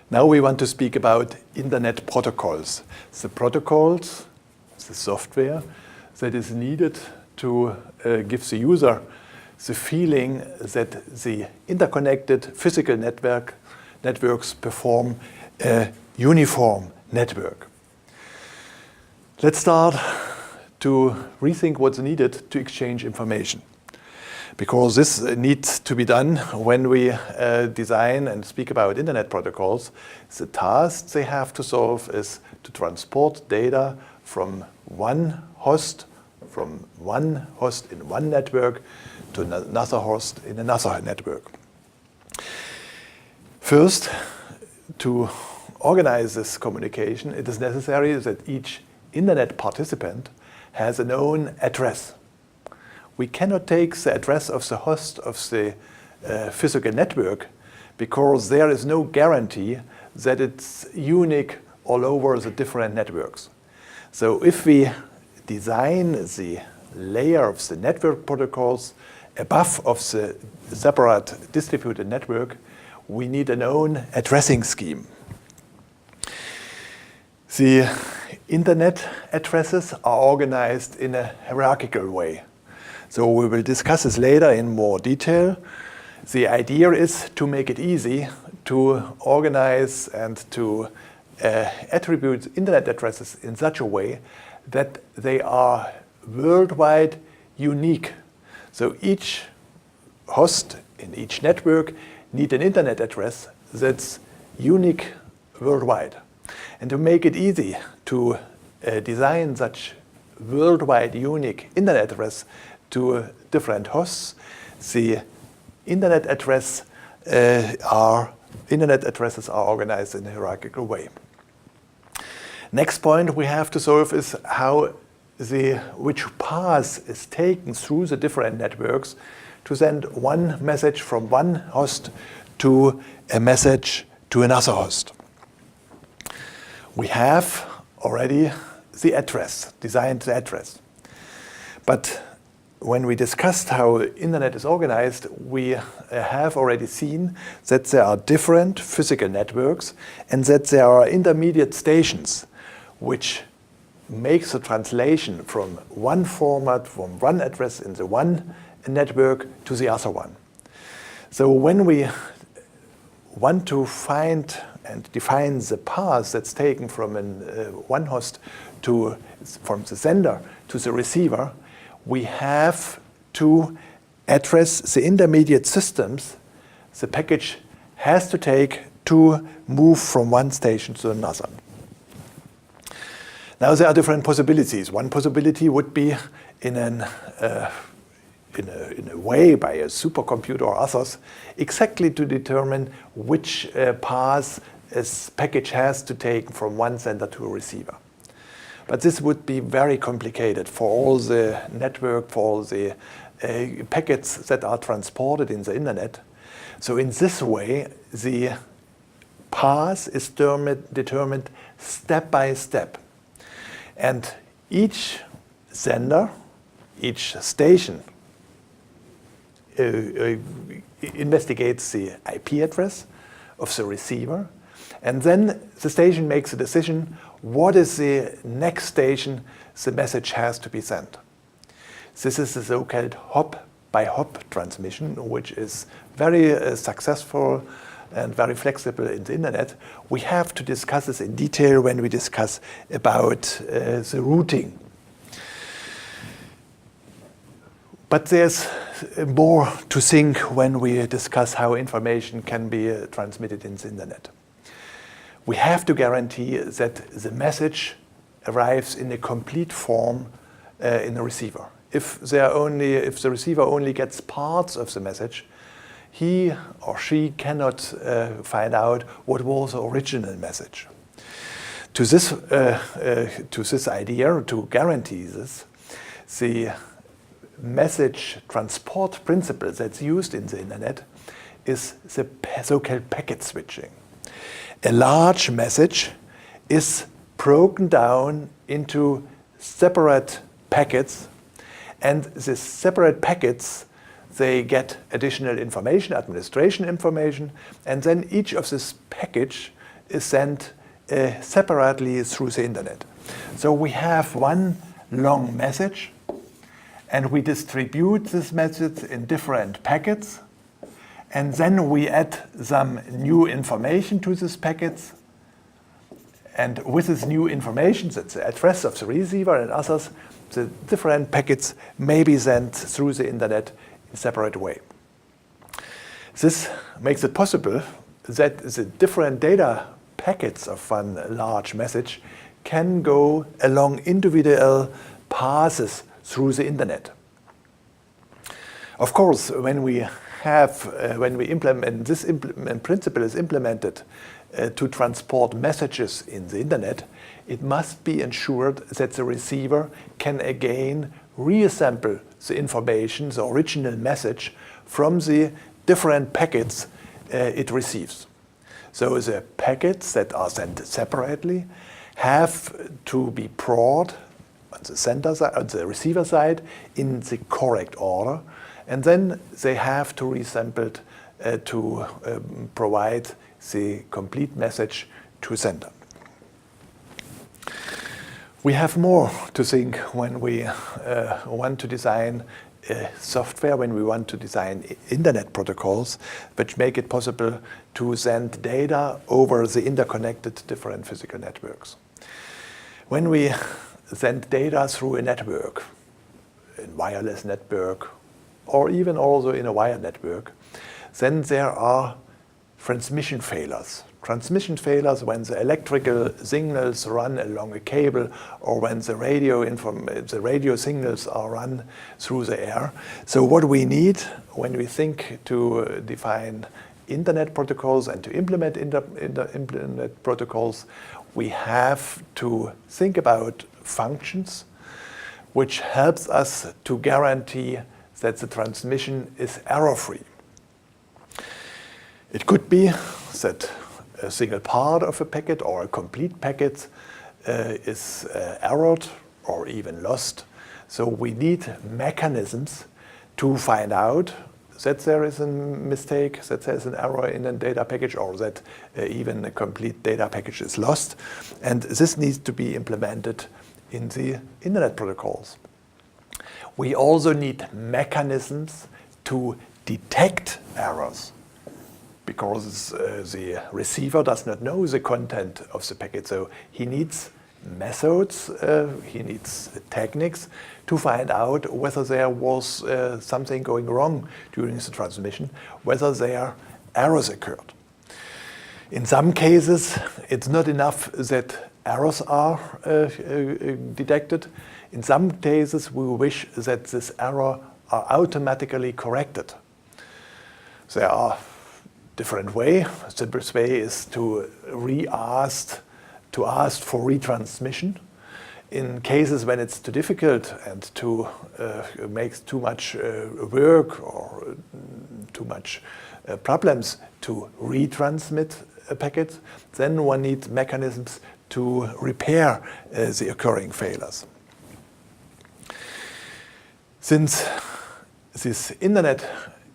Now we want to speak about Internet protocols. The protocols, the software that is needed to give the user the feeling that the interconnected physical networks perform a uniform network. Let's start to rethink what's needed to exchange information. Because this needs to be done when we design and speak about Internet protocols. The task they have to solve is to transport data from one host in one network to another host in another network. First, to organize this communication, it is necessary that each Internet participant has an own address. We cannot take the address of the host of the physical network because there is no guarantee that it's unique all over the different networks. So if we design the layer of the network protocols above of the separate distributed network, we need an own addressing scheme. The Internet addresses are organized in a hierarchical way. So we will discuss this later in more detail. The idea is to make it easy to organize and to attribute Internet addresses in such a way that they are worldwide unique. So each host in each network needs an Internet address that's unique worldwide. And to make it easy to design such worldwide unique Internet address to different hosts, the Internet addresses are organized in a hierarchical way. Next point we have to solve is which path is taken through the different networks to send one message from one host to a message to another host. We have already the address, designed the address. But when we discussed how Internet is organized, we have already seen that there are different physical networks and that there are intermediate stations which makes the translation from one format, from one address in the one network to the other one. So when we want to find and define the path that's taken from one host from the sender to the receiver, we have to address the intermediate systems the package has to take to move from one station to another. Now there are different possibilities. One possibility would be in a way by a supercomputer or others, exactly to determine which path a package has to take from one sender to a receiver. But this would be very complicated for all the network, for all the packets that are transported in the Internet. So in this way, the path is determined step by step. And each sender, each station investigates the IP address of the receiver, and then the station makes a decision what is the next station the message has to be sent. This is the so-called hop-by-hop transmission, which is very successful and very flexible in the Internet. We have to discuss this in detail when we discuss about the routing. But there's more to think when we discuss how information can be transmitted in the Internet. We have to guarantee that the message arrives in a complete form in the receiver. If the receiver only gets parts of the message, he or she cannot find out what was the original message. To this idea, to guarantee this, the message transport principle that's used in the Internet is the so-called packet switching. A large message is broken down into separate packets, and these separate packets, they get additional information, administration information, and then each of this package is sent separately through the internet. So we have one long message, and we distribute this message in different packets, and then we add some new information to these packets. And with this new information, that's the address of the receiver and others, the different packets may be sent through the internet in a separate way. This makes it possible that the different data packets of one large message can go along individual paths through the internet. Of course, when we implement this principle is implemented to transport messages in the internet, it must be ensured that the receiver can again reassemble the information, the original message, from the different packets it receives. So the packets that are sent separately have to be brought on the sender side, on the receiver side, in the correct order, and then they have to be reassembled to provide the complete message to sender. We have more to think when we want to design software, when we want to design internet protocols which make it possible to send data over the interconnected different physical networks. When we send data through a network, a wireless network, or even also in a wired network, then there are transmission failures. Transmission failures when the electrical signals run along a cable, or when the radio signals are run through the air. So what we need when we think to define internet protocols and to implement internet protocols, we have to think about functions which helps us to guarantee that the transmission is error-free. It could be that a single part of a packet or a complete packet is errored or even lost. So we need mechanisms to find out that there is a mistake, that there is an error in a data package, or that even a complete data package is lost. And this needs to be implemented in the internet protocols. We also need mechanisms to detect errors, because the receiver does not know the content of the packet. So he needs methods, he needs techniques to find out whether there was something going wrong during the transmission, whether there errors occurred. In some cases, it's not enough that errors are detected. In some cases, we wish that this error are automatically corrected. There are different ways. The simplest way is to ask for retransmission. In cases when it's too difficult and makes too much work or too much problems to retransmit a packet, then one needs mechanisms to repair the occurring failures. Since this internet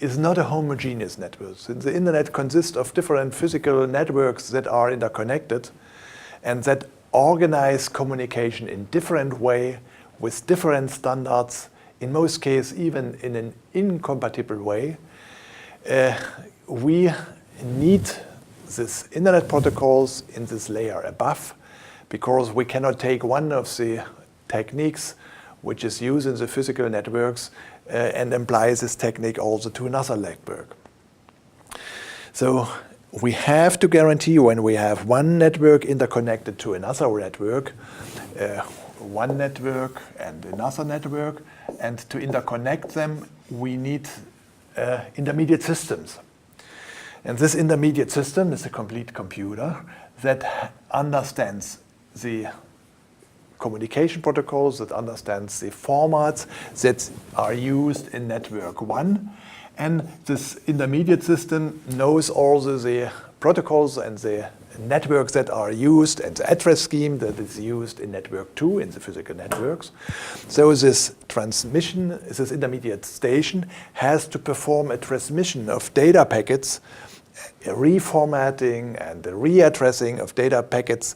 is not a homogeneous network, since the internet consists of different physical networks that are interconnected and that organize communication in different way with different standards, in most cases even in an incompatible way, we need these internet protocols in this layer above, because we cannot take one of the techniques which is used in the physical networks and apply this technique also to another network. So we have to guarantee, when we have one network interconnected to another network, one network and another network, and to interconnect them we need intermediate systems. And this intermediate system is a complete computer that understands the communication protocols, that understands the formats that are used in network 1. And this intermediate system knows also the protocols and the networks that are used and the address scheme that is used in network 2 in the physical networks. So this transmission, this intermediate station, has to perform a transmission of data packets reformatting and the readdressing of data packets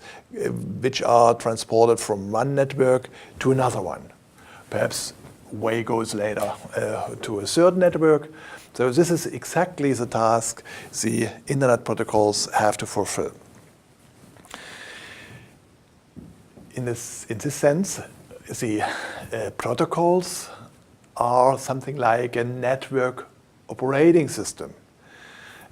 which are transported from one network to another one. Perhaps way goes later to a third network. So this is exactly the task the Internet protocols have to fulfill. In this sense, the protocols are something like a network operating system.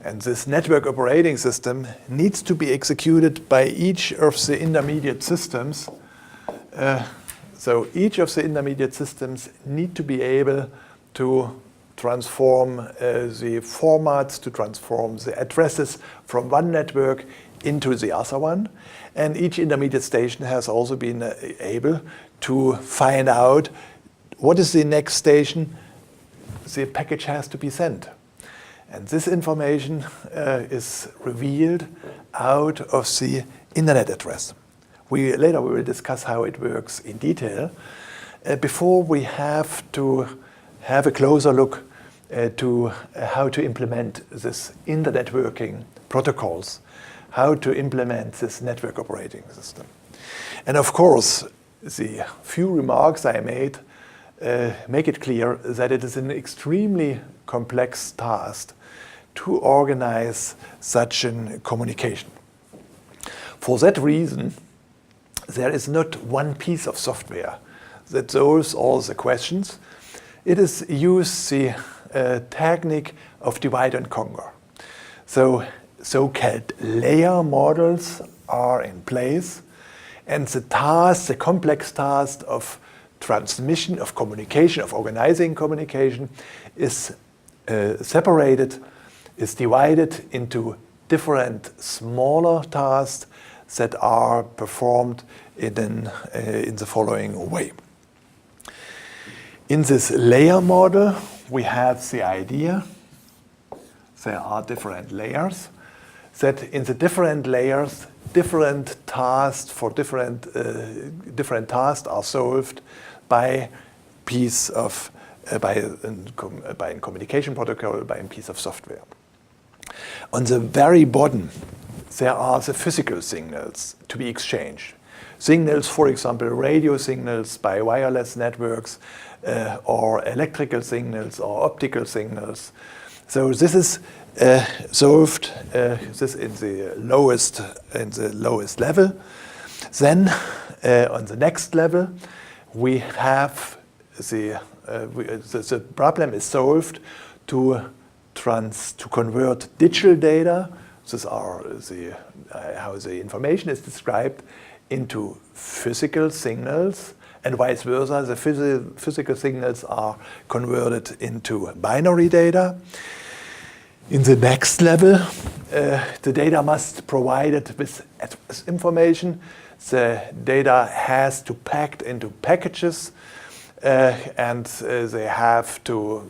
And this network operating system needs to be executed by each of the intermediate systems. So each of the intermediate systems need to be able to transform the formats, to transform the addresses from one network into the other one. And each intermediate station has also been able to find out what is the next station the package has to be sent. And this information is revealed out of the internet address. Later we will discuss how it works in detail. Before we have to have a closer look to how to implement this internetworking protocols, how to implement this network operating system. And of course, the few remarks I made make it clear that it is an extremely complex task to organize such a communication. For that reason, there is not one piece of software that solves all the questions. It is used the technique of divide and conquer. So-called layer models are in place, and the complex task of transmission, of communication, of organizing communication is divided into different smaller tasks that are performed in the following way. In this layer model, we have the idea there are different layers, that in the different layers, different tasks for different tasks are solved by piece of by a communication protocol, by a piece of software. On the very bottom, there are the physical signals to be exchanged. Signals, for example, radio signals by wireless networks, or electrical signals or optical signals. So this is solved this in the lowest level. Then on the next level, we have the problem is solved to convert digital data. These are how the information is described into physical signals, and vice versa. The physical signals are converted into binary data. In the next level, the data must be provided with address information. The data has to be packed into packages, and they have to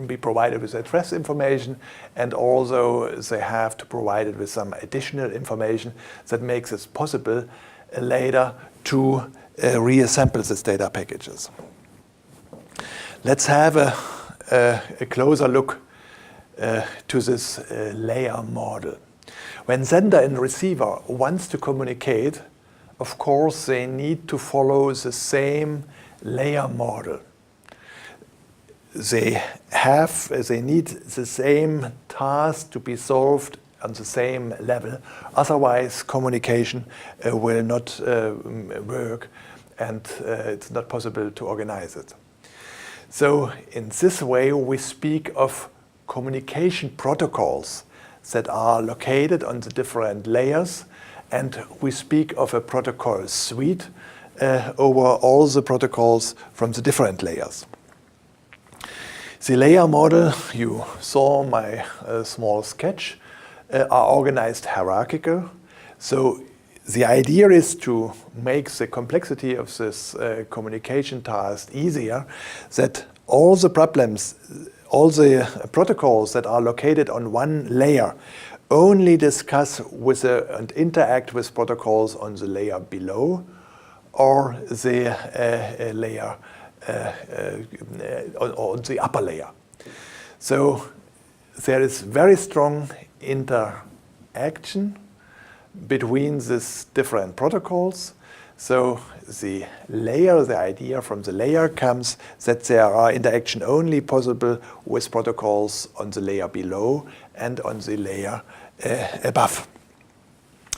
be provided with address information, and also they have to provide it with some additional information that makes it possible later to reassemble these data packages. Let's have a closer look to this layer model. When sender and receiver wants to communicate, of course, they need to follow the same layer model. They need the same task to be solved on the same level. Otherwise, communication will not work, and it's not possible to organize it. So in this way, we speak of communication protocols that are located on the different layers, and we speak of a protocol suite over all the protocols from the different layers. The layer model, you saw my small sketch, are organized hierarchical. So the idea is to make the complexity of this communication task easier, that all the problems, all the protocols that are located on one layer only discuss with and interact with protocols on the layer below, or the layer on the upper layer. So there is very strong interaction between these different protocols. So the idea from the layer comes that there are interaction only possible with protocols on the layer below and on the layer above.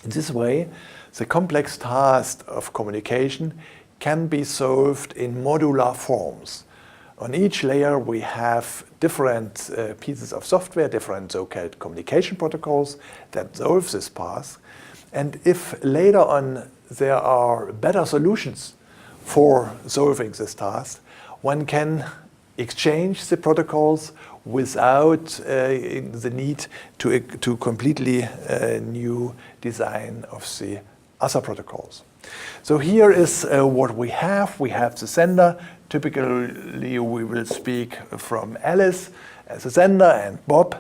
In this way, the complex task of communication can be solved in modular forms. On each layer, we have different pieces of software, different so-called communication protocols that solve this task. And if later on there are better solutions for solving this task, one can exchange the protocols without the need to completely new design of the other protocols. So here is what we have. We have the sender. Typically, we will speak from Alice as a sender and Bob,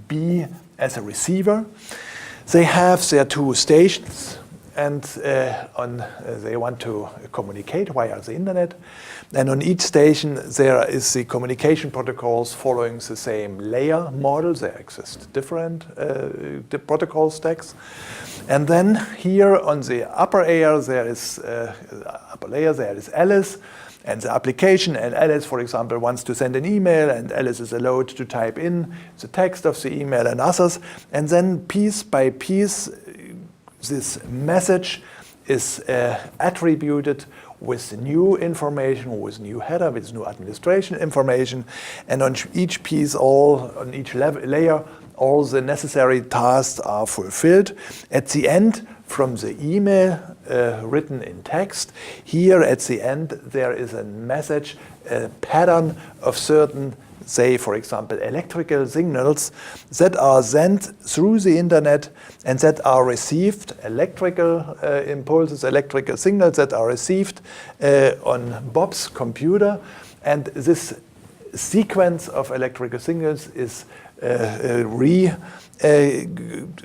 B, as a receiver. They have their two stations, and they want to communicate via the internet. And on each station, there is the communication protocols following the same layer model. There exist different protocol stacks. And then here on the upper layer, there is Alice and the application. And Alice, for example, wants to send an email, and Alice is allowed to type in the text of the email and others. And then piece by piece, this message is attributed with new information, with new header, with new administration information, and on each piece, on each layer, all the necessary tasks are fulfilled. At the end, from the email written in text, here at the end there is a message, a pattern of certain, say for example, electrical signals that are sent through the internet and that are received, electrical impulses, electrical signals that are received on Bob's computer. And this sequence of electrical signals is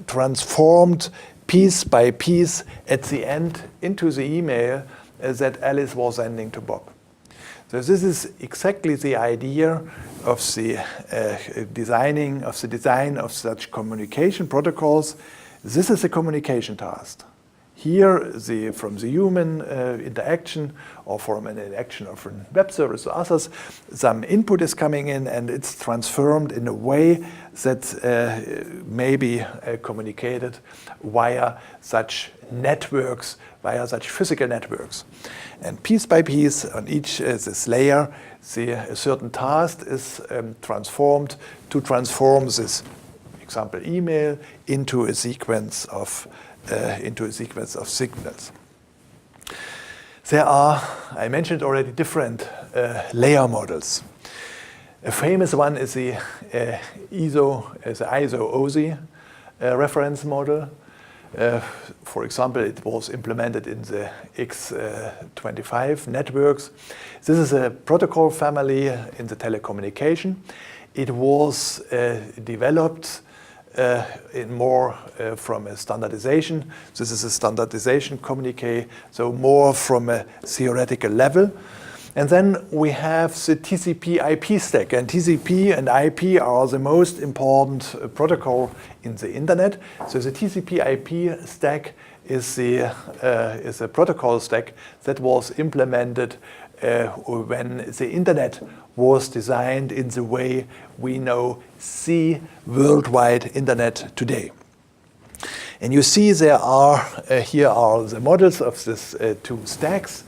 transformed piece by piece at the end into the email that Alice was sending to Bob. So this is exactly the idea of the design of such communication protocols. This is a communication task. Here, from the human interaction or from an interaction of a web service or others, some input is coming in and it's transformed in a way that may be communicated via such networks, via such physical networks. And piece by piece on each this layer, a certain task is transformed to transform this, example, email into a sequence of signals. There are, I mentioned already, different layer models. A famous one is the ISO-OSI reference model. For example, it was implemented in the X25 networks. This is a protocol family in the telecommunication. It was developed from a standardization. This is a standardization communique, so more from a theoretical level. And then we have the TCP/IP stack, and TCP and IP are the most important protocol in the internet. So the TCP/IP stack is a protocol stack that was implemented when the internet was designed in the way we know the worldwide internet today. And you see here are the models of these two stacks.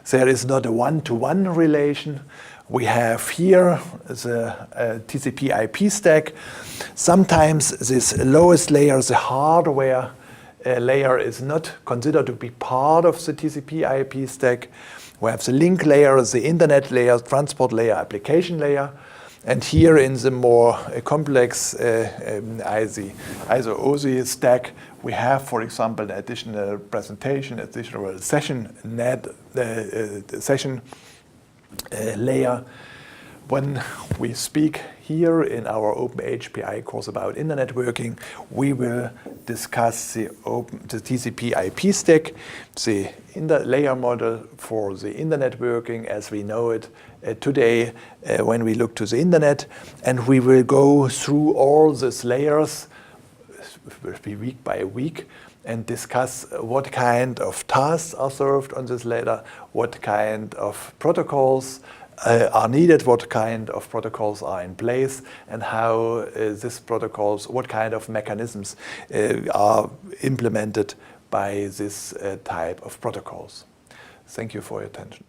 There is not a one-to-one relation. We have here the TCP/IP stack. Sometimes this lowest layer, the hardware layer, is not considered to be part of the TCP/IP stack. We have the link layer, the internet layer, transport layer, application layer. And here in the more complex ISO-OSI stack, we have, for example, an additional presentation, additional session layer. When we speak here in our Open HPI course about internet working, we will discuss the TCP IP stack, the layer model for the internet working as we know it today when we look to the internet, and we will go through all these layers, it will be week by week, and discuss what kind of tasks are served on this ladder, what kind of protocols are needed, what kind of protocols are in place, and how these protocols, what kind of mechanisms are implemented by this type of protocols. Thank you for your attention.